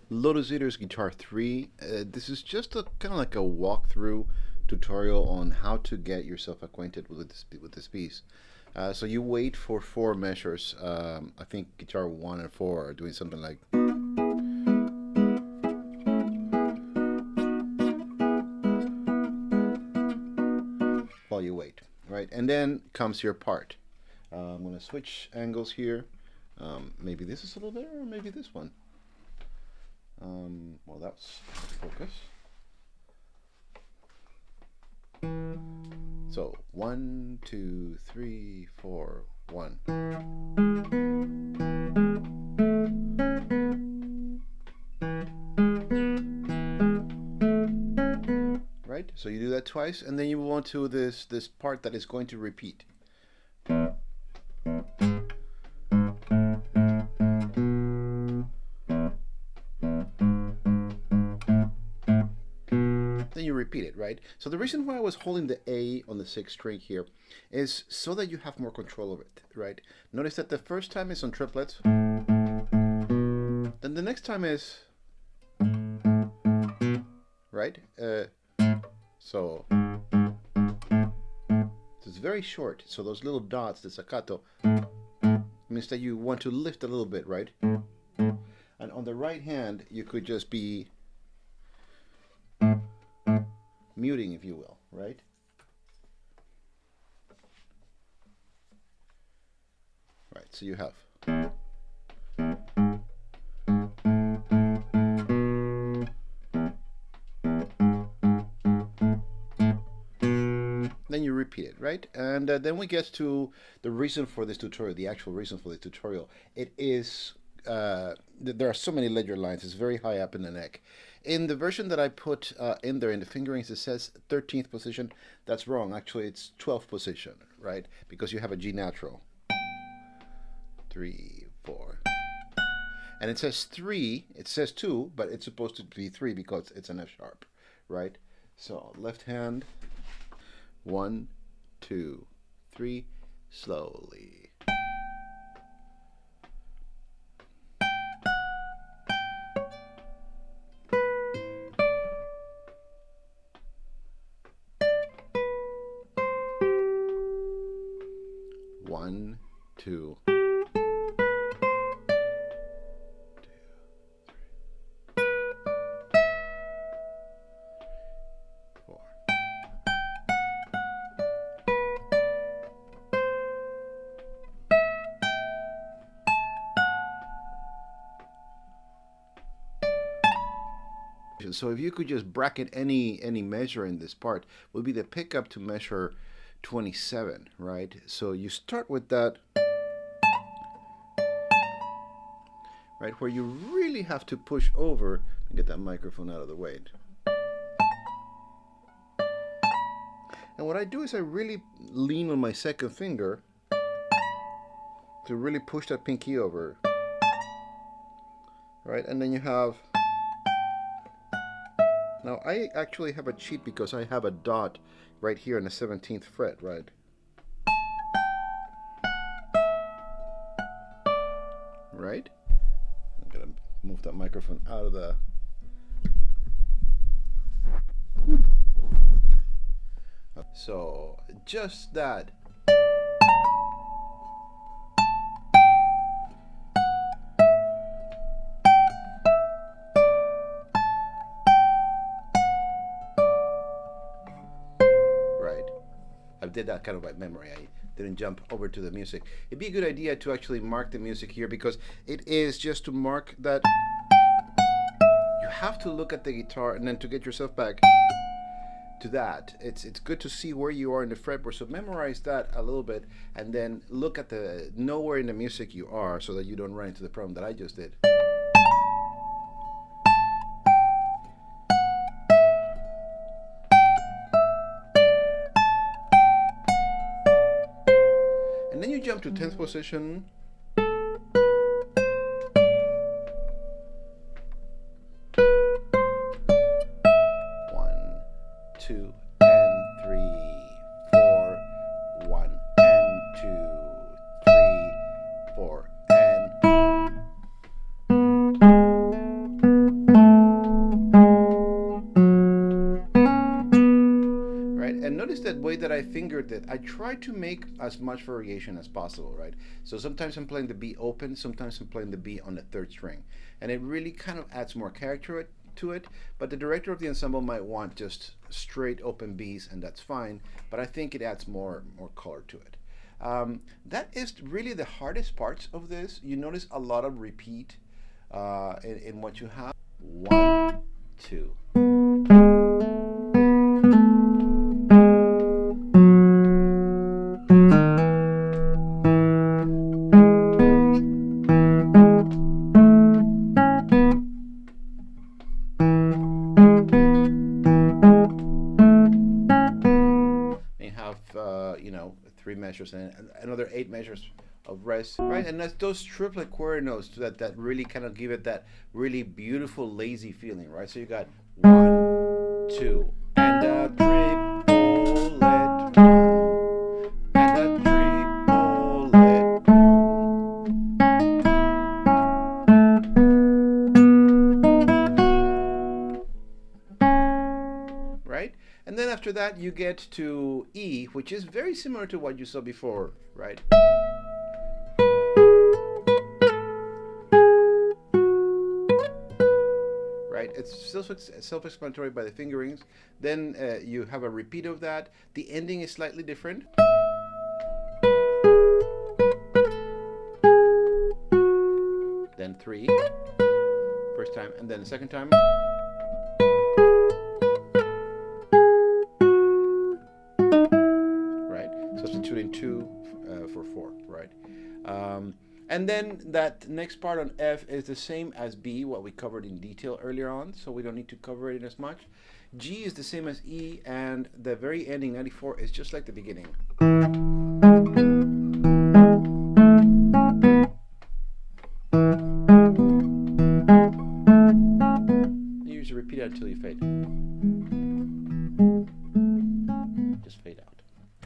Lotus Eaters G3. This is just a kind of like a walkthrough tutorial on how to get yourself acquainted with this piece. So you wait for 4 measures. I think guitar 1 and 4 are doing something like. While you wait, right? And then comes your part. I'm going to switch angles here. Maybe this is a little better, or maybe this one. Well, that's focus. So 1, 2, 3, 4, 1. Right? So you do that twice, and then you move on to this part that is going to repeat. Then you repeat it, right? So the reason why I was holding the A on the 6th string here is so that you have more control of it, right? Notice that the first time is on triplets, then the next time is, right? So it's very short. So those little dots, the staccato, means that you want to lift a little bit, right? And on the right hand, you could just be muting, if you will, right? Right, so you have. Then you repeat it, right? And then we get to the reason for this tutorial, the actual reason for the tutorial. It is, there are so many ledger lines, it's very high up in the neck. In the version that I put in there in the fingerings, it says 13th position. That's wrong. Actually, it's 12th position, right? Because you have a G natural. 3, 4. And it says 3, it says 2, but it's supposed to be 3 because it's an F sharp, right? So left hand, 1, 2, 3, slowly. One, two, 4. So if you could just bracket any measure in this part, would be the pickup to measure 27, right? So you start with that, right, where you really have to push over and get that microphone out of the way. And what I do is I really lean on my second finger to really push that pinky over, right? And then you have, now I actually have a cheat because I have a dot right here on the 17th fret, right? Right? I'm gonna move that microphone out of the. So just that. I did that kind of by memory. I didn't jump over to the music. It'd be a good idea to actually mark the music here because it is just to mark that you have to look at the guitar and then to get yourself back to that. It's good to see where you are in the fretboard. So memorize that a little bit and then look at know where in the music you are so that you don't run into the problem that I just did. And then you jump to 10th position. 1, 2, and 3, 4, 1, and 2, 3, 4, and notice that way that I fingered it, I try to make as much variation as possible, right? So sometimes I'm playing the B open, sometimes I'm playing the B on the third string. And it really kind of adds more character to it, but the director of the ensemble might want just straight open Bs, and that's fine, but I think it adds more color to it. That is really the hardest parts of this. You notice a lot of repeat in what you have. 1, 2. You have, you know, 3 measures and another 8 measures of rest, right? And that's those triplet quarter notes that really kind of give it that really beautiful lazy feeling, right? So you got 1, 2, and a triplet 1, and a triplet 1, right? And then after that you get to E, which is very similar to what you saw before, right? Right? It's still self-explanatory by the fingerings. Then you have a repeat of that. The ending is slightly different. Then 3, first time, and then the second time. Right? Substituting 2 for 4, right? And then that next part on F is the same as B, what we covered in detail earlier on, so we don't need to cover it as much. G is the same as E, and the very ending, 94, is just like the beginning. You usually repeat it until you fade.